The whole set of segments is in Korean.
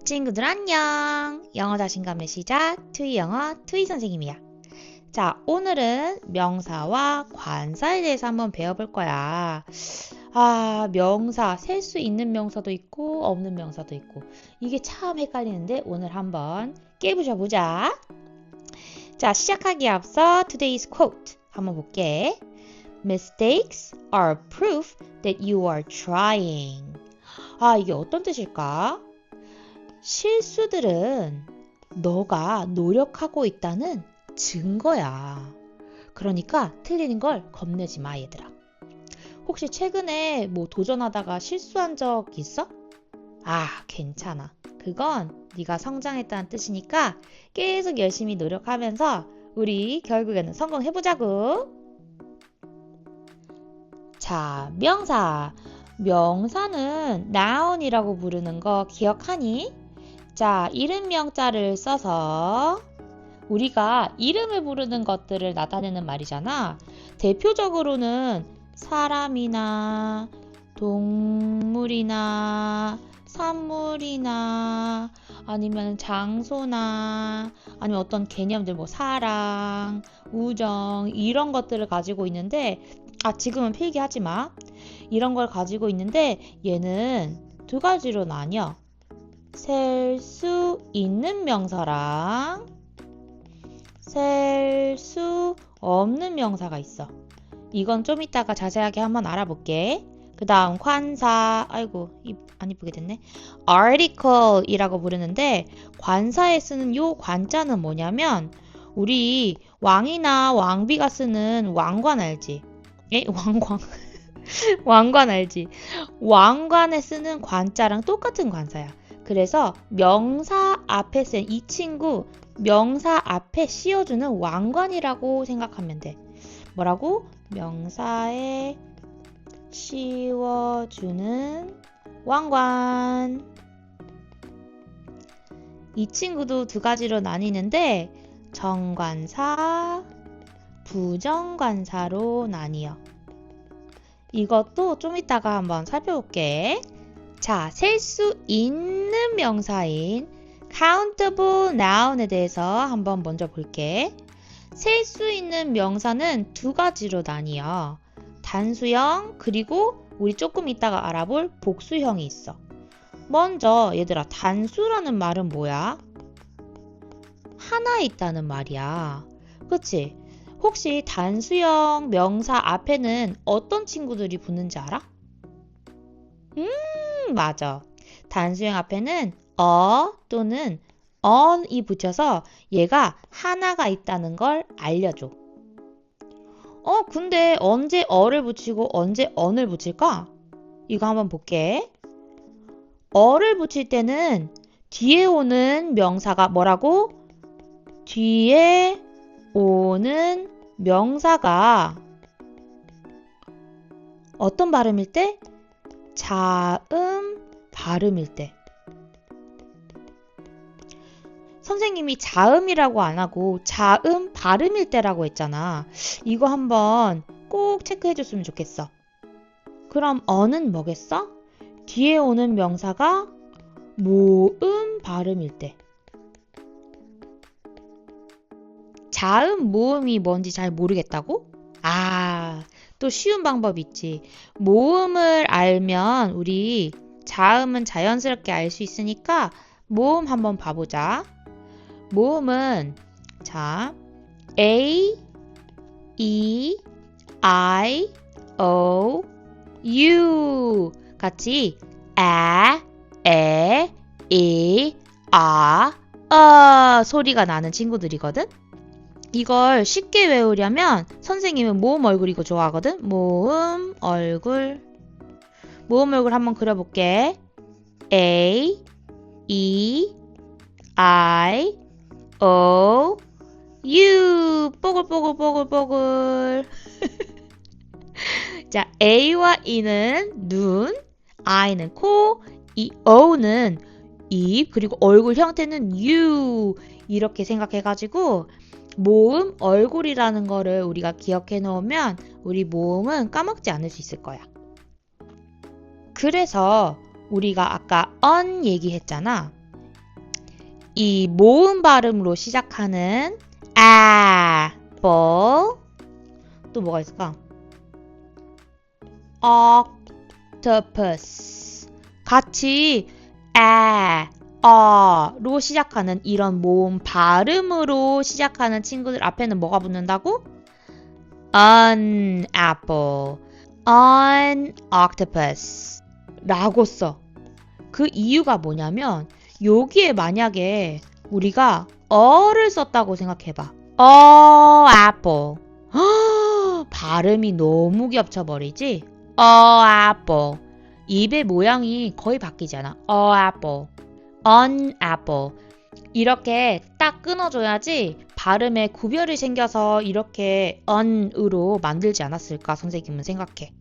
친구들 안녕! 영어 자신감의 시작, 투이 영어, 투이 선생님이야. 자, 오늘은 명사와 관사에 대해서 한번 배워볼 거야. 명사, 셀 수 있는 명사도 있고 없는 명사도 있고 이게 참 헷갈리는데 오늘 한번 깨부셔 보자. 자, 시작하기에 앞서 today's quote 한번 볼게. Mistakes are proof that you are trying. 이게 어떤 뜻일까? 실수들은 너가 노력하고 있다는 증거야. 그러니까 틀리는 걸 겁내지 마, 얘들아. 혹시 최근에 뭐 도전하다가 실수한 적 있어? 괜찮아. 그건 네가 성장했다는 뜻이니까 계속 열심히 노력하면서 우리 결국에는 성공해보자고. 자, 명사. 명사는 noun이라고 부르는 거 기억하니? 자, 이름명자를 써서 우리가 이름을 부르는 것들을 나타내는 말이잖아. 대표적으로는 사람이나 동물이나 산물이나 아니면 장소나 아니면 어떤 개념들 뭐 사랑, 우정 이런 것들을 가지고 있는데 지금은 필기하지 마. 이런 걸 가지고 있는데 얘는 두 가지로 나뉘어. 셀 수 있는 명사랑 셀 수 없는 명사가 있어. 이건 좀 이따가 자세하게 한번 알아볼게. 그 다음 관사, 안 이쁘게 됐네. article 이라고 부르는데 관사에 쓰는 요 관자는 뭐냐면 우리 왕이나 왕비가 쓰는 왕관 알지? 왕관. 왕관 알지? 왕관에 쓰는 관자랑 똑같은 관사야. 그래서 명사 앞에 쓴 이 친구 명사 앞에 씌워주는 왕관이라고 생각하면 돼. 뭐라고? 명사에 씌워주는 왕관. 이 친구도 두 가지로 나뉘는데 정관사, 부정관사로 나뉘어. 이것도 좀 이따가 한번 살펴볼게. 자, 셀 수 있는 명사인 countable noun에 대해서 한번 먼저 볼게. 셀 수 있는 명사는 두 가지로 나뉘어. 단수형 그리고 우리 조금 이따가 알아볼 복수형이 있어. 먼저 얘들아, 단수라는 말은 뭐야? 하나 있다는 말이야. 그치? 혹시 단수형 명사 앞에는 어떤 친구들이 붙는지 알아? 맞아. 단수형 앞에는 또는 on이 붙여서 얘가 하나가 있다는 걸 알려줘. 근데 언제 어를 붙이고 언제 on을 붙일까? 이거 한번 볼게. 어를 붙일 때는 뒤에 오는 명사가 뭐라고? 뒤에 오는 명사가 어떤 발음일 때? 자음 발음일 때. 선생님이 자음이라고 안 하고 자음 발음일 때라고 했잖아. 이거 한번 꼭 체크해 줬으면 좋겠어. 그럼 어는 뭐겠어? 뒤에 오는 명사가 모음 발음일 때. 자음 모음이 뭔지 잘 모르겠다고? 또 쉬운 방법 있지. 모음을 알면 우리 자음은 자연스럽게 알 수 있으니까 모음 한번 봐보자. 모음은 자 A, E, I, O, U 같이 에, 이, 소리가 나는 친구들이거든. 이걸 쉽게 외우려면 선생님은 모음 얼굴 이거 좋아하거든. 모음 얼굴 한번 그려볼게. A, E, I, O, U 뽀글뽀글뽀글뽀글. 자, A와 E는 눈, I는 코, O는 입, 그리고 얼굴 형태는 U 이렇게 생각해가지고 모음 얼굴이라는 거를 우리가 기억해 놓으면 우리 모음은 까먹지 않을 수 있을 거야. 그래서 우리가 아까 on 얘기했잖아. 이 모음 발음으로 시작하는 apple. 또 뭐가 있을까? octopus. 같이 로 시작하는 이런 모음 발음으로 시작하는 친구들 앞에는 뭐가 붙는다고? an apple, an octopus 라고 써. 그 이유가 뭐냐면 여기에 만약에 우리가 어를 썼다고 생각해봐. apple. 발음이 너무 겹쳐버리지? apple. 입의 모양이 거의 바뀌잖아. apple, an apple. 이렇게 딱 끊어줘야지 발음에 구별이 생겨서 이렇게 an으로 만들지 않았을까 선생님은 생각해.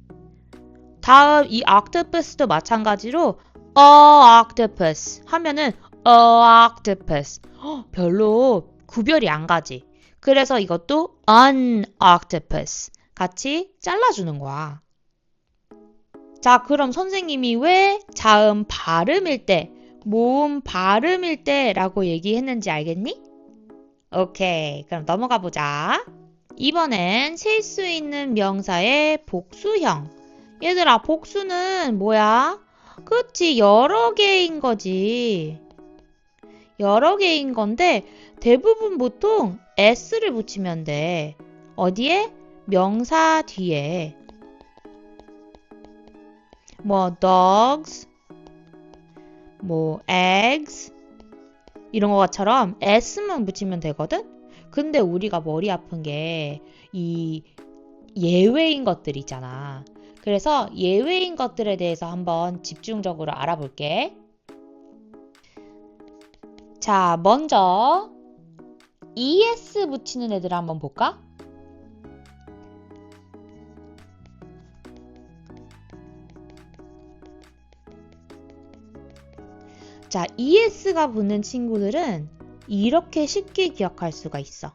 다음 이 octopus도 마찬가지로 octopus 하면은 octopus. 별로 구별이 안 가지. 그래서 이것도 an octopus 같이 잘라주는 거야. 자, 그럼 선생님이 왜 자음 발음일 때, 모음 발음일 때 라고 얘기했는지 알겠니? 오케이, 그럼 넘어가 보자. 이번엔 셀 수 있는 명사의 복수형. 얘들아, 복수는 뭐야? 그치, 여러 개인 거지. 여러 개인 건데 대부분 보통 s를 붙이면 돼. 어디에? 명사 뒤에. 뭐 dogs, 뭐 eggs 이런 것처럼 s만 붙이면 되거든? 근데 우리가 머리 아픈 게 이 예외인 것들 있잖아. 그래서 예외인 것들에 대해서 한번 집중적으로 알아볼게. 자, 먼저 es 붙이는 애들 한번 볼까? 자, es가 붙는 친구들은 이렇게 쉽게 기억할 수가 있어.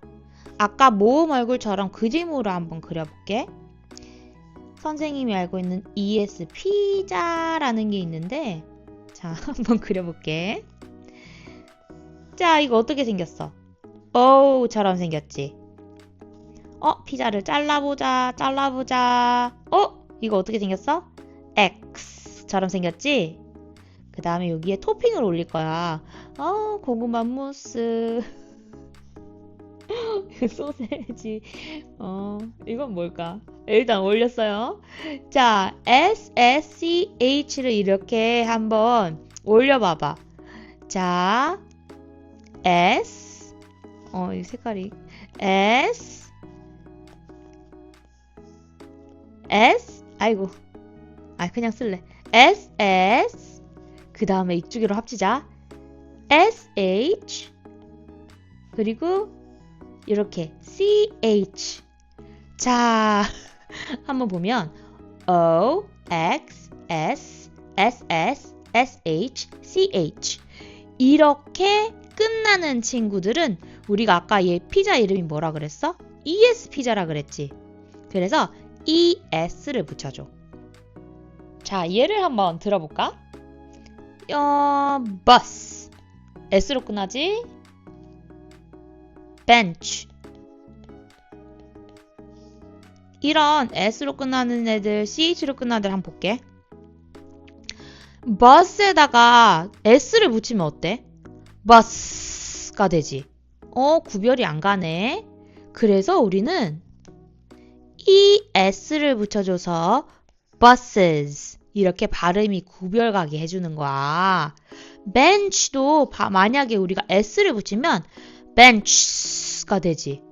아까 모음 얼굴처럼 그림으로 한번 그려볼게. 선생님이 알고 있는 es 피자라는 게 있는데, 자, 한번 그려볼게. 자, 이거 어떻게 생겼어? O처럼 생겼지? 피자를 잘라보자. 이거 어떻게 생겼어? X처럼 생겼지? 그 다음에 여기에 토핑을 올릴 거야. 고구마 무스. 소세지. 이건 뭘까? 일단 올렸어요. 자, SSCH를 이렇게 한번 올려봐봐. 자, S. 이 색깔이. S. 아이고. 그냥 쓸래. SS. 그 다음에 익주기로 합치자. SH. 그리고 이렇게 CH. 자, 한번 보면 O, X, S, SS, SH, CH 이렇게 끝나는 친구들은 우리가 아까 얘 피자 이름이 뭐라 그랬어? ES 피자라 그랬지. 그래서 ES를 붙여줘. 자, 얘를 한번 들어볼까? bus. S로 끝나지? bench. 이런 S로 끝나는 애들, CH로 끝나는 애들 한번 볼게. bus에다가 S를 붙이면 어때? bus가 되지. 구별이 안 가네. 그래서 우리는 ES를 붙여줘서 buses 이렇게 발음이 구별 가게 해주는 거야. bench도 만약에 우리가 S를 붙이면 benches가 되지.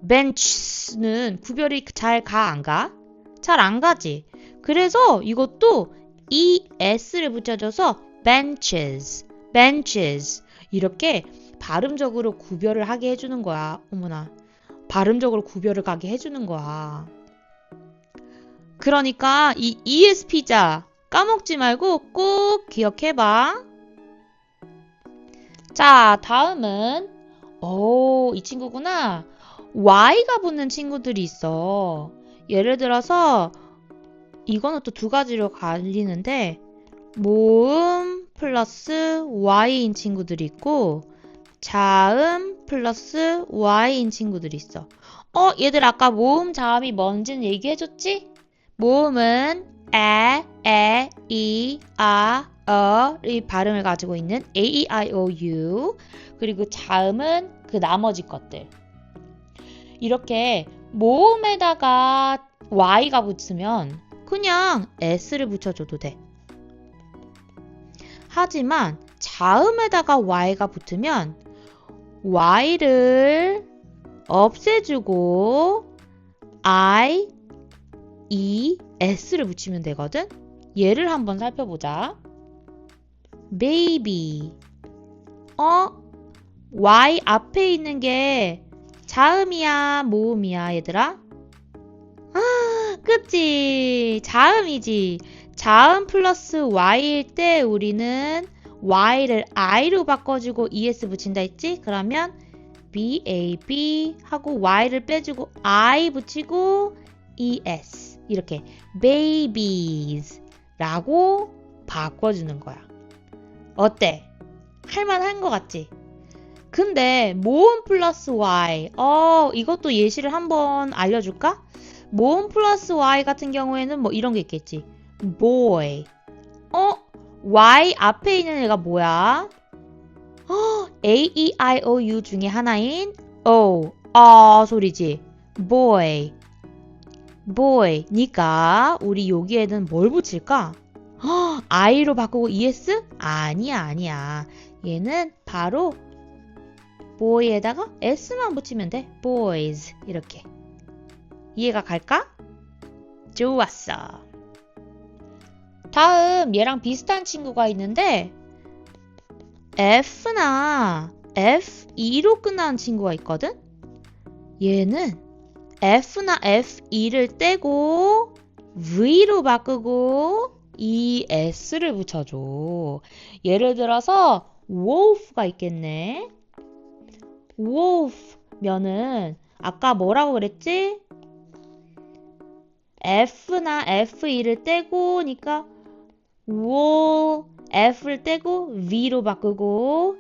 benches는 구별이 잘 가, 안 가? 잘 안 가지. 그래서 이것도 ES를 붙여줘서 benches 이렇게 발음적으로 구별을 하게 해주는 거야. 어머나. 발음적으로 구별을 가게 해주는 거야. 그러니까 이 ES 피자 까먹지 말고 꼭 기억해봐. 자, 다음은 이 친구구나. Y가 붙는 친구들이 있어. 예를 들어서 이거는 또 두 가지로 갈리는데 모음 플러스 y인 친구들이 있고 자음 플러스 y인 친구들이 있어. 얘들 아까 모음 자음이 뭔지는 얘기해줬지? 모음은 에, 이, 이 발음을 가지고 있는 a, e, i, o, u 그리고 자음은 그 나머지 것들. 이렇게 모음에다가 y가 붙으면 그냥 s를 붙여줘도 돼. 하지만 자음에다가 y가 붙으면 y를 없애주고 i, e, s를 붙이면 되거든? 얘를 한번 살펴보자. baby. y 앞에 있는 게 자음이야, 모음이야, 얘들아? 그치? 자음이지. 자음 플러스 y일 때 우리는 y를 i로 바꿔주고 es 붙인다 했지? 그러면 bab 하고 y를 빼주고 i 붙이고 es 이렇게 babies 라고 바꿔주는 거야. 어때? 할만한 거 같지? 근데 모음 플러스 y 이것도 예시를 한번 알려줄까? 모음 플러스 y 같은 경우에는 뭐 이런 게 있겠지. boy. y 앞에 있는 애가 뭐야? a, e, i, o, u 중에 하나인 소리지. boy. boy니까 우리 여기에는 뭘 붙일까? i로 바꾸고 es? 아니야. 얘는 바로 boy에다가 s만 붙이면 돼. boys 이렇게. 이해가 갈까? 좋았어. 다음 얘랑 비슷한 친구가 있는데 F나 F2로 끝나는 친구가 있거든? 얘는 F나 F2를 떼고 V로 바꾸고 ES를 붙여줘. 예를 들어서 wolf가 있겠네. wolf면은 아까 뭐라고 그랬지? F나 F2를 떼고니까 F를 떼고 V로 바꾸고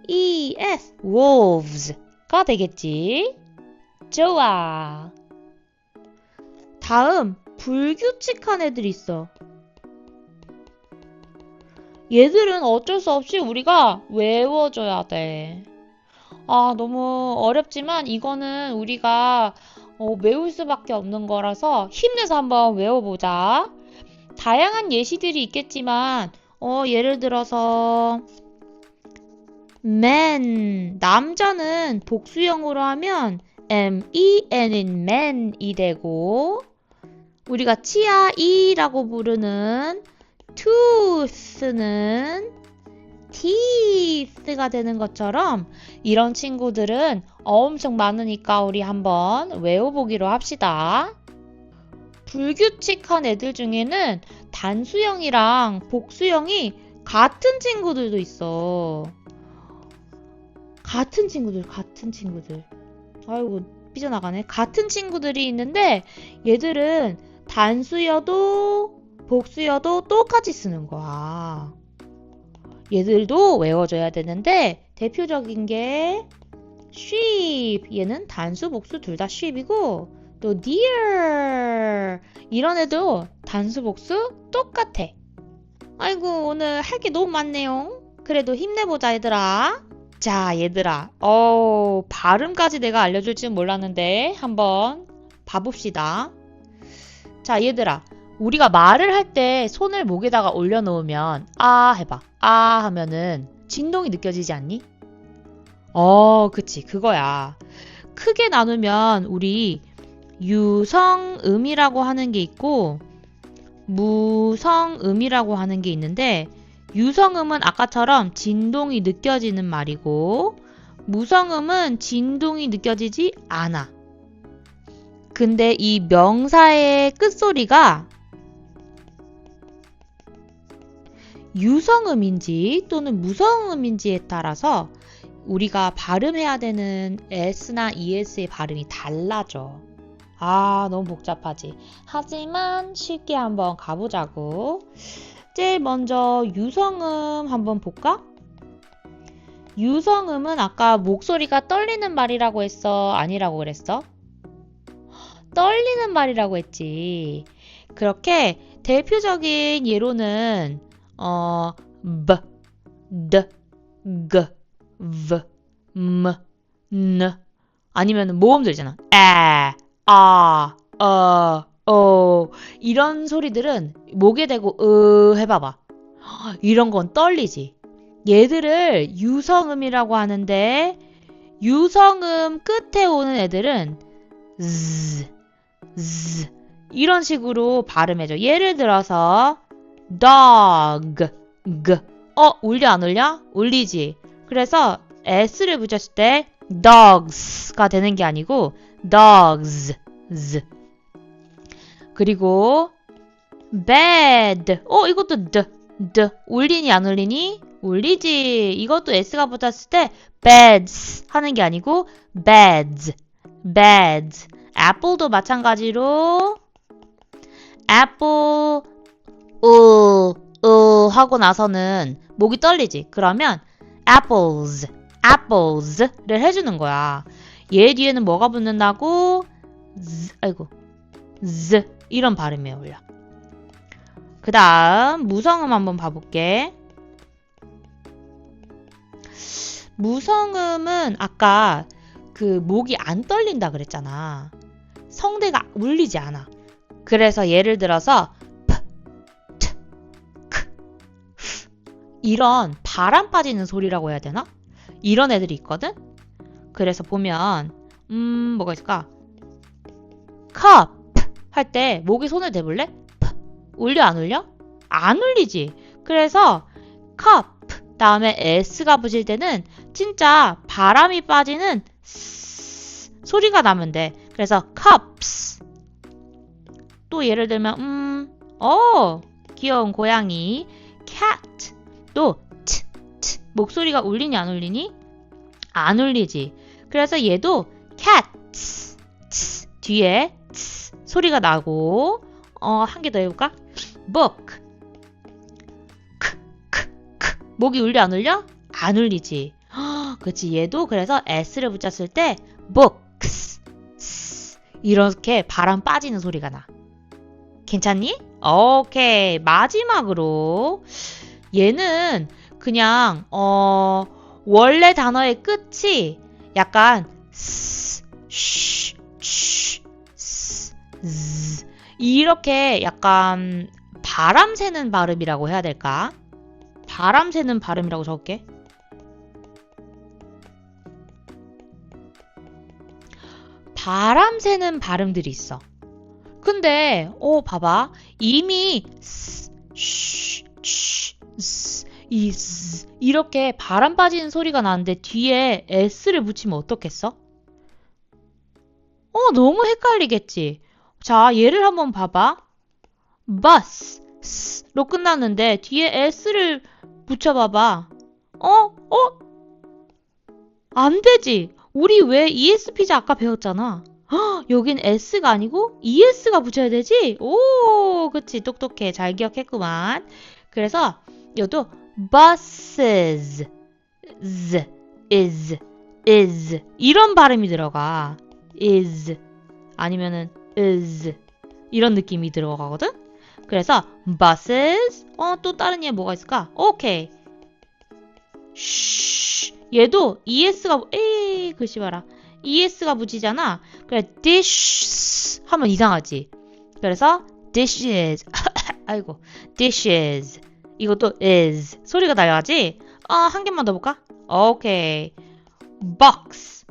ES wolves가 되겠지. 좋아. 다음 불규칙한 애들이 있어. 얘들은 어쩔 수 없이 우리가 외워줘야 돼. 너무 어렵지만 이거는 우리가 외울 수밖에 없는 거라서 힘내서 한번 외워보자. 다양한 예시들이 있겠지만 예를 들어서 man, 남자는 복수형으로 하면 men인 man이 되고 우리가 치아이라고 부르는 tooth는 teeth가 되는 것처럼 이런 친구들은 엄청 많으니까 우리 한번 외워보기로 합시다. 불규칙한 애들 중에는 단수형이랑 복수형이 같은 친구들도 있어. 같은 친구들. 아이고 삐져나가네. 같은 친구들이 있는데 얘들은 단수여도 복수여도 똑같이 쓰는 거야. 얘들도 외워줘야 되는데 대표적인 게 sheep. 얘는 단수 복수 둘 다 sheep이고 또 deer 이런 애도 단수 복수 똑같아. 아이고 오늘 할 게 너무 많네요. 그래도 힘내보자 얘들아. 자 얘들아 발음까지 내가 알려줄 줄 몰랐는데 한번 봐봅시다. 자 얘들아 우리가 말을 할 때 손을 목에다가 올려놓으면 해봐. 하면은 진동이 느껴지지 않니? 그치 그거야. 크게 나누면 우리 유성음이라고 하는 게 있고 무성음이라고 하는 게 있는데 유성음은 아까처럼 진동이 느껴지는 말이고 무성음은 진동이 느껴지지 않아. 근데 이 명사의 끝소리가 유성음인지 또는 무성음인지에 따라서 우리가 발음해야 되는 S나 ES의 발음이 달라져. 너무 복잡하지. 하지만 쉽게 한번 가보자고. 제일 먼저 유성음 한번 볼까? 유성음은 아까 목소리가 떨리는 말이라고 했어? 아니라고 그랬어? 떨리는 말이라고 했지. 그렇게 대표적인 예로는 b, d, g, v, m, n 아니면 모음들 있잖아. 에, 아, 이런 소리들은 목에 대고 해봐봐. 이런 건 떨리지. 얘들을 유성음이라고 하는데 유성음 끝에 오는 애들은 z, z 이런 식으로 발음해줘. 예를 들어서 dog, g 울려 안 울려? 울리지. 그래서 s를 붙였을 때 dogs가 되는 게 아니고 dogs, z. 그리고 bed, 이것도 d 울리니 안 울리니? 울리지. 이것도 s가 붙었을 때 beds 하는 게 아니고 beds, beds. apple도 마찬가지로 apple, 하고 나서는 목이 떨리지. 그러면 apples, apples를 해주는 거야. 얘 뒤에는 뭐가 붙는다고? z 이런 발음이 올려. 그 다음 무성음 한번 봐볼게. 무성음은 아까 그 목이 안 떨린다 그랬잖아. 성대가 울리지 않아. 그래서 예를 들어서 p, t, k, f 이런 바람 빠지는 소리라고 해야 되나? 이런 애들이 있거든? 그래서 보면 뭐가 있을까? cup 할 때 목에 손을 대볼래? p 울려 안 울려? 안 울리지. 그래서 cup 다음에 s가 붙일 때는 진짜 바람이 빠지는 소리가 나면 돼. 그래서 cups. 또 예를 들면 귀여운 고양이 cat. 또 t, 목소리가 울리니 안 울리니? 안 울리지. 그래서 얘도 cats 뒤에 소리가 나고 한 개 더 해볼까? book. 목이 울려 안 울려? 안 울리지. 그치. 얘도 그래서 s를 붙였을 때 books 이렇게 바람 빠지는 소리가 나. 괜찮니? 오케이. 마지막으로 얘는 그냥 원래 단어의 끝이 약간 이렇게 약간 바람 새는 발음이라고 해야 될까? 바람 새는 발음이라고 적을게. 바람 새는 발음들이 있어. 근데 봐봐. 이미 이렇게 바람 빠지는 소리가 나는데 뒤에 s를 붙이면 어떻겠어? 너무 헷갈리겠지. 자, 얘를 한번 봐봐. bus로 끝났는데 뒤에 s를 붙여봐봐. 안 되지. 우리 왜 ESP자 아까 배웠잖아. 여긴 S가 아니고 ES가 붙여야 되지? 오, 그치. 똑똑해. 잘 기억했구만. 그래서 이것도 buses, is 이런 발음이 들어가. is 아니면은 is 이런 느낌이 들어가거든? 그래서 buses 또 다른 얘 뭐가 있을까? 오케이. 얘도 ES가 글씨 봐라. ES가 붙이잖아. 그래 dish 하면 이상하지. 그래서 dishes 아이고 dishes 이것도 is 소리가 달라지. 한 개만 더 볼까? 오케이. box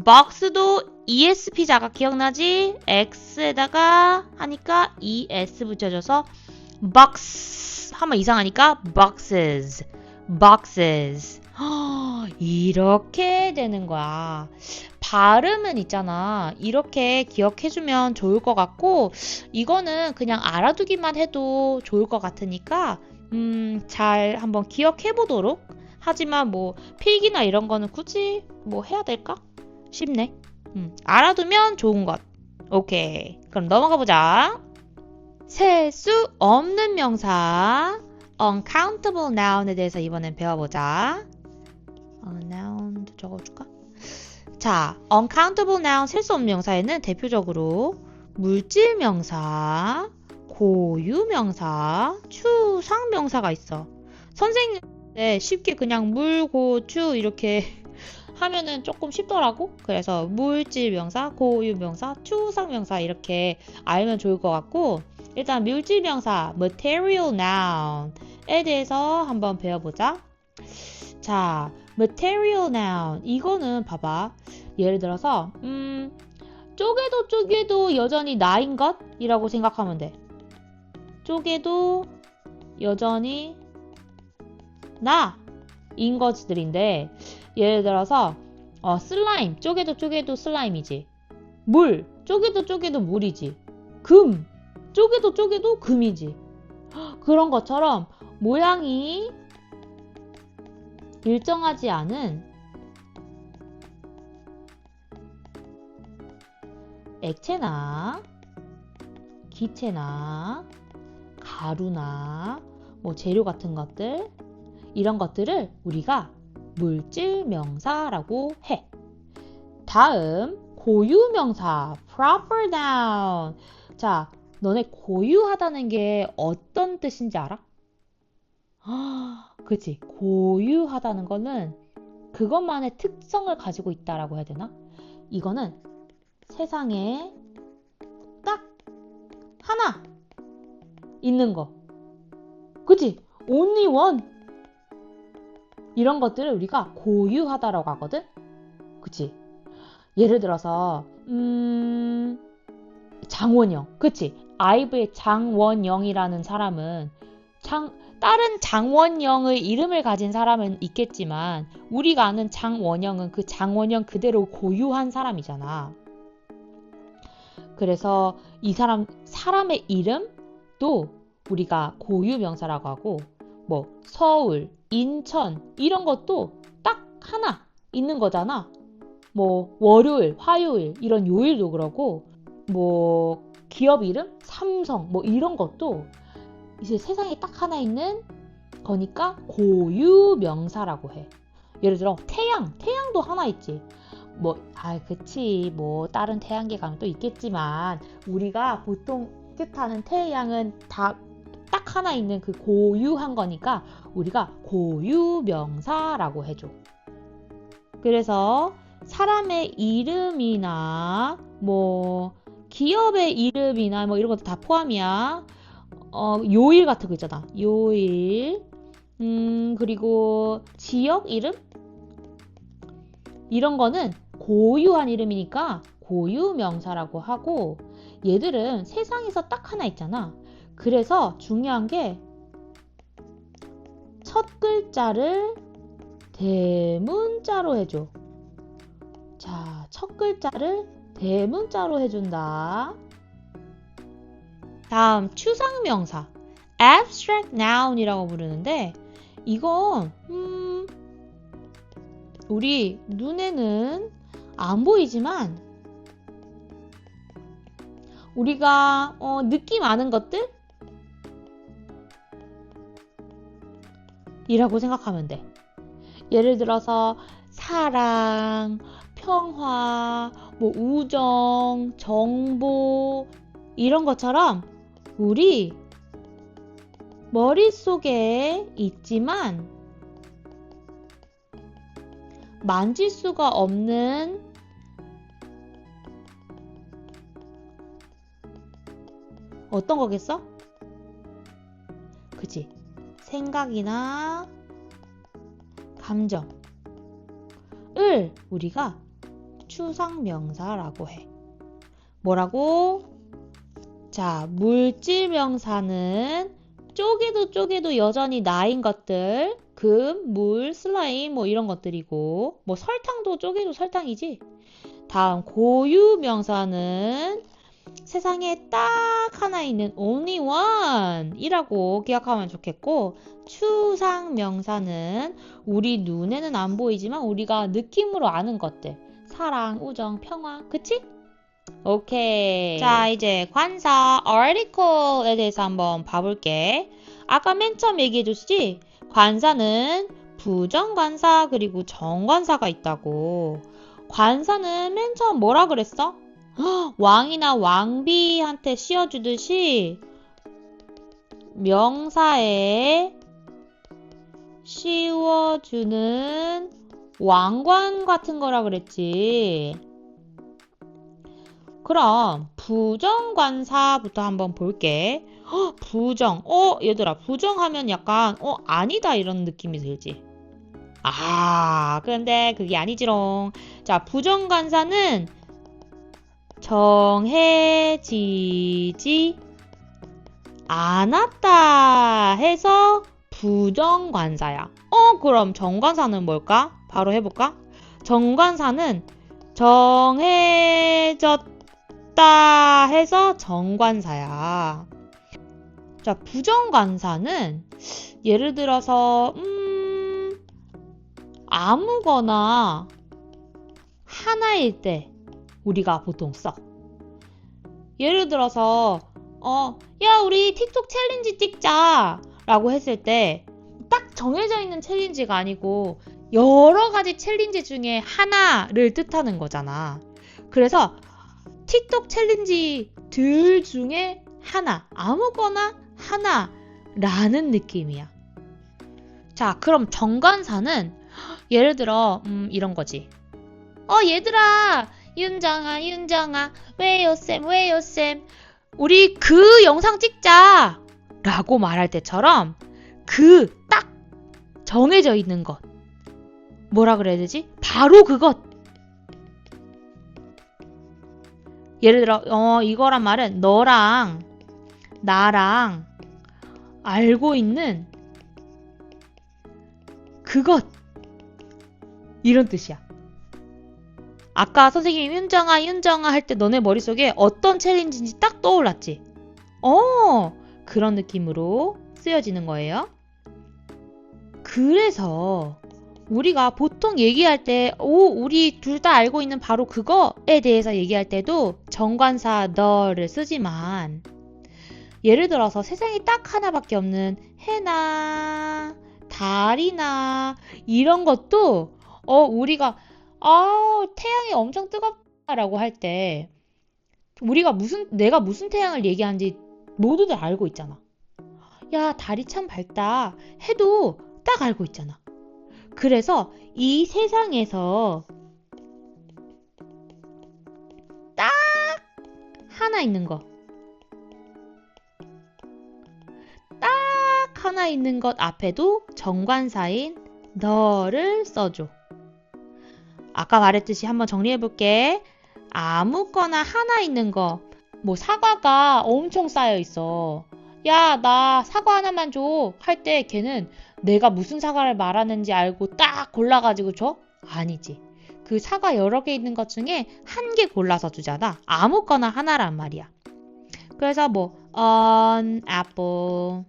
box도 ESP자가 기억나지? X에다가 하니까 ES 붙여줘서 box 하면 이상하니까 boxes boxes 이렇게 되는 거야. 발음은 있잖아. 이렇게 기억해주면 좋을 것 같고 이거는 그냥 알아두기만 해도 좋을 것 같으니까 잘 한번 기억해보도록. 하지만 뭐 필기나 이런 거는 굳이 뭐 해야 될까? 쉽네. 알아두면 좋은 것. 오케이. 그럼 넘어가 보자. 셀 수 없는 명사 uncountable noun에 대해서 이번엔 배워보자. noun도 적어줄까? 자, uncountable noun 셀 수 없는 명사에는 대표적으로 물질명사, 고유명사, 추상명사가 있어. 선생님한테 쉽게 그냥 물, 고, 추 이렇게 하면은 조금 쉽더라고. 그래서 물질명사, 고유명사, 추상명사 이렇게 알면 좋을 것 같고, 일단 물질명사 material noun에 대해서 한번 배워보자. 자, material noun 이거는 봐봐. 예를 들어서 쪼개도 여전히 나인 것이라고 생각하면 돼. 쪼개도 여전히 나인 것들인데, 예를 들어서 슬라임 쪼개도 슬라임이지. 물 쪼개도 물이지. 금 쪼개도 금이지. 그런 것처럼 모양이 일정하지 않은 액체나 기체나 가루나 뭐 재료 같은 것들, 이런 것들을 우리가 물질명사라고 해. 다음 고유명사 proper noun. 자, 너네 고유하다는 게 어떤 뜻인지 알아? 그치. 고유하다는 거는 그것만의 특성을 가지고 있다라고 해야 되나? 이거는 세상에 딱 하나 있는 거. 그치? only one. 이런 것들을 우리가 고유하다라고 하거든? 그치? 예를 들어서 장원영. 그치? 아이브의 장원영이라는 사람은 다른 장원영의 이름을 가진 사람은 있겠지만 우리가 아는 장원영은 그 장원영 그대로 고유한 사람이잖아. 그래서 이 사람의 이름도 우리가 고유명사라고 하고, 뭐 서울, 인천 이런 것도 딱 하나 있는 거잖아. 뭐 월요일, 화요일 이런 요일도 그러고, 뭐 기업 이름, 삼성 뭐 이런 것도 이제 세상에 딱 하나 있는 거니까 고유명사라고 해. 예를 들어 태양도 하나 있지. 그치. 뭐 다른 태양계 가면 또 있겠지만 우리가 보통 뜻하는 태양은 다 딱 하나 있는 그 고유한 거니까 우리가 고유명사라고 해줘. 그래서 사람의 이름이나 뭐 기업의 이름이나 뭐 이런 것도 다 포함이야. 요일 같은 거 있잖아. 요일, 그리고 지역 이름? 이런 거는 고유한 이름이니까 고유명사라고 하고, 얘들은 세상에서 딱 하나 있잖아. 그래서 중요한 게 첫 글자를 대문자로 해줘. 자, 첫 글자를 대문자로 해준다. 다음 추상명사 abstract noun이라고 부르는데, 이건 우리 눈에는 안 보이지만 우리가 느낌 아는 것들? 이라고 생각하면 돼. 예를 들어서 사랑, 평화, 뭐 우정, 정보 이런 것처럼 우리 머릿속에 있지만 만질 수가 없는 어떤 거겠어? 그치? 생각이나 감정을 우리가 추상명사라고 해. 뭐라고? 자, 물질명사는 쪼개도 여전히 나인 것들, 금, 물, 슬라임 뭐 이런 것들이고, 뭐 설탕도 쪼개도 설탕이지. 다음 고유명사는 세상에 딱 하나 있는 only one 이라고 기억하면 좋겠고, 추상명사는 우리 눈에는 안 보이지만 우리가 느낌으로 아는 것들, 사랑, 우정, 평화, 그치? 오케이. 자, 이제 관사 article에 대해서 한번 봐볼게. 아까 맨 처음 얘기해줬지? 관사는 부정관사 그리고 정관사가 있다고. 관사는 맨 처음 뭐라 그랬어? 왕이나 왕비한테 씌워주듯이 명사에 씌워주는 왕관 같은 거라 그랬지. 그럼 부정관사부터 한번 볼게. 부정. 얘들아, 부정하면 약간 아니다 이런 느낌이 들지. 근데 그게 아니지롱. 자, 부정관사는 정해지지 않았다 해서 부정관사야. 그럼 정관사는 뭘까? 바로 해볼까? 정관사는 정해졌다 해서 정관사야. 자, 부정관사는 예를 들어서 아무거나 하나일 때 우리가 보통 써. 예를 들어서 야, 우리 틱톡 챌린지 찍자 라고 했을 때 딱 정해져 있는 챌린지가 아니고 여러 가지 챌린지 중에 하나를 뜻하는 거잖아. 그래서 틱톡 챌린지들 중에 하나, 아무거나 하나라는 느낌이야. 자, 그럼 정관사는 예를 들어 이런 거지. 얘들아, 윤정아, 왜요쌤, 우리 그 영상 찍자 라고 말할 때처럼 그 딱 정해져 있는 것, 뭐라 그래야 되지? 바로 그것. 예를 들어 이거란 말은 너랑 나랑 알고 있는 그것, 이런 뜻이야. 아까 선생님이 윤정아 할 때 너네 머릿속에 어떤 챌린지인지 딱 떠올랐지? 그런 느낌으로 쓰여지는 거예요. 그래서 우리가 보통 얘기할 때 우리 둘 다 알고 있는 바로 그거에 대해서 얘기할 때도 정관사 너를 쓰지만, 예를 들어서 세상에 딱 하나밖에 없는 해나 달이나 이런 것도 우리가 태양이 엄청 뜨겁다라고 할 때 내가 무슨 태양을 얘기하는지 모두들 알고 있잖아. 야, 달이 참 밝다 해도 딱 알고 있잖아. 그래서 이 세상에서 딱 하나 있는 거, 딱 하나 있는 것 앞에도 정관사인 너를 써줘. 아까 말했듯이 한번 정리해볼게. 아무거나 하나 있는 거, 뭐 사과가 엄청 쌓여 있어. 야, 나 사과 하나만 줘 할 때 걔는 내가 무슨 사과를 말하는지 알고 딱 골라가지고 줘? 아니지. 그 사과 여러 개 있는 것 중에 한 개 골라서 주잖아. 아무거나 하나란 말이야. 그래서 an apple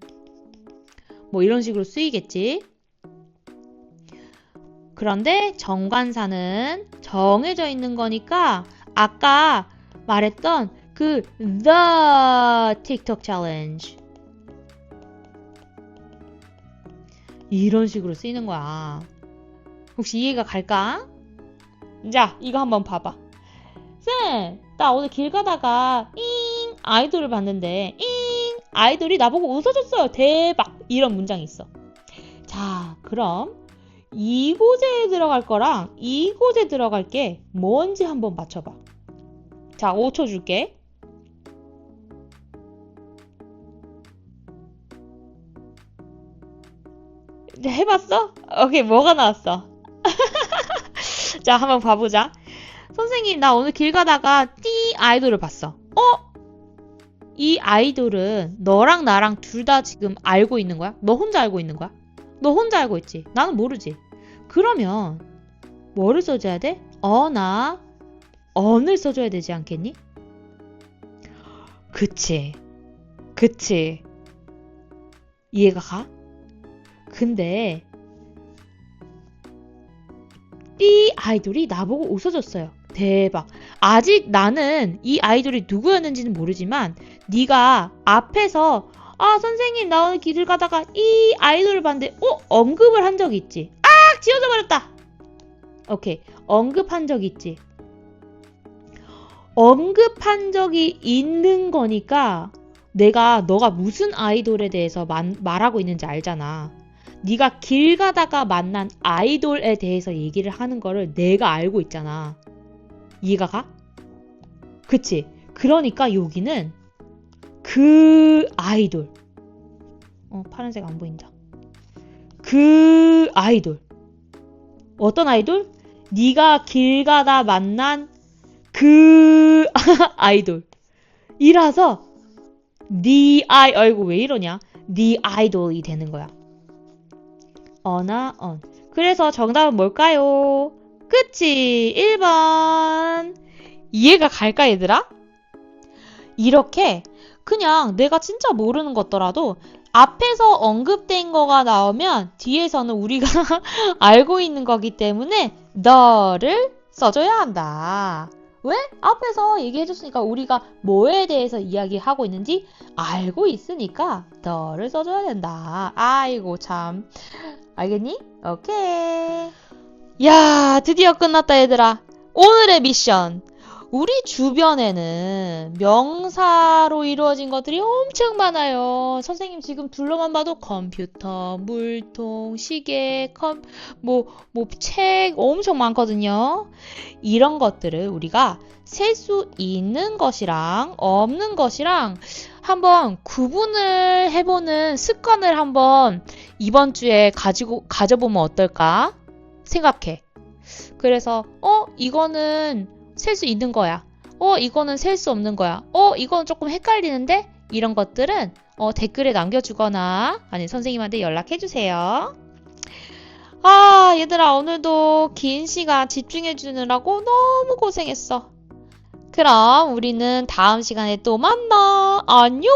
뭐 이런 식으로 쓰이겠지. 그런데 정관사는 정해져 있는 거니까 아까 말했던 그 the TikTok challenge 이런 식으로 쓰이는 거야. 혹시 이해가 갈까? 자, 이거 한번 봐봐. 쌤, 나 오늘 길 가다가 아이돌을 봤는데 아이돌이 나보고 웃어줬어요. 대박! 이런 문장이 있어. 자, 그럼 이곳에 들어갈 거랑 이곳에 들어갈 게 뭔지 한번 맞춰봐. 자, 5초 줄게. 해봤어? 오케이, 뭐가 나왔어? 자, 한번 봐보자. 선생님, 나 오늘 길 가다가 아이돌을 봤어. 이 아이돌은 너랑 나랑 둘 다 지금 알고 있는 거야? 너 혼자 알고 있는 거야? 너 혼자 알고 있지? 나는 모르지. 그러면 뭐를 써줘야 돼? 나 on을 써줘야 되지 않겠니? 그치. 이해가 가? 근데 이 아이돌이 나보고 웃어줬어요. 대박. 아직 나는 이 아이돌이 누구였는지는 모르지만 네가 앞에서 아, 선생님, 나 오늘 길을 가다가 이 아이돌을 봤는데, 언급을 한 적이 있지. 아, 지워져 버렸다. 오케이. 언급한 적이 있지. 언급한 적이 있는 거니까 너가 무슨 아이돌에 대해서 말하고 있는지 알잖아. 네가 길 가다가 만난 아이돌에 대해서 얘기를 하는 거를 내가 알고 있잖아. 이해가 가? 그치? 그러니까 여기는 그 아이돌. 파란색 안 보인다. 그 아이돌. 어떤 아이돌? 네가 길 가다 만난 그 아이돌. 이라서 아이고 왜 이러냐? 네 아이돌이 되는 거야. 어나 언. 그래서 정답은 뭘까요? 그치? 1번. 이해가 갈까 얘들아? 이렇게 그냥 내가 진짜 모르는 것더라도 앞에서 언급된 거가 나오면 뒤에서는 우리가 알고 있는 거기 때문에 너를 써줘야 한다. 왜? 앞에서 얘기해줬으니까 우리가 뭐에 대해서 이야기하고 있는지 알고 있으니까 너를 써줘야 된다. 아이고 참. 알겠니? 오케이. 야, 드디어 끝났다 얘들아. 오늘의 미션. 우리 주변에는 명사로 이루어진 것들이 엄청 많아요. 선생님 지금 둘러만 봐도 컴퓨터, 물통, 시계, 책 엄청 많거든요. 이런 것들을 우리가 셀 수 있는 것이랑 없는 것이랑 한번 구분을 해보는 습관을 한번 이번 주에 가져보면 어떨까? 생각해. 그래서 이거는 셀 수 있는 거야. 이거는 셀 수 없는 거야. 이건 조금 헷갈리는데? 이런 것들은 댓글에 남겨주거나 아니 선생님한테 연락해주세요. 아, 얘들아 오늘도 긴 시간 집중해주느라고 너무 고생했어. 그럼 우리는 다음 시간에 또 만나. 안녕!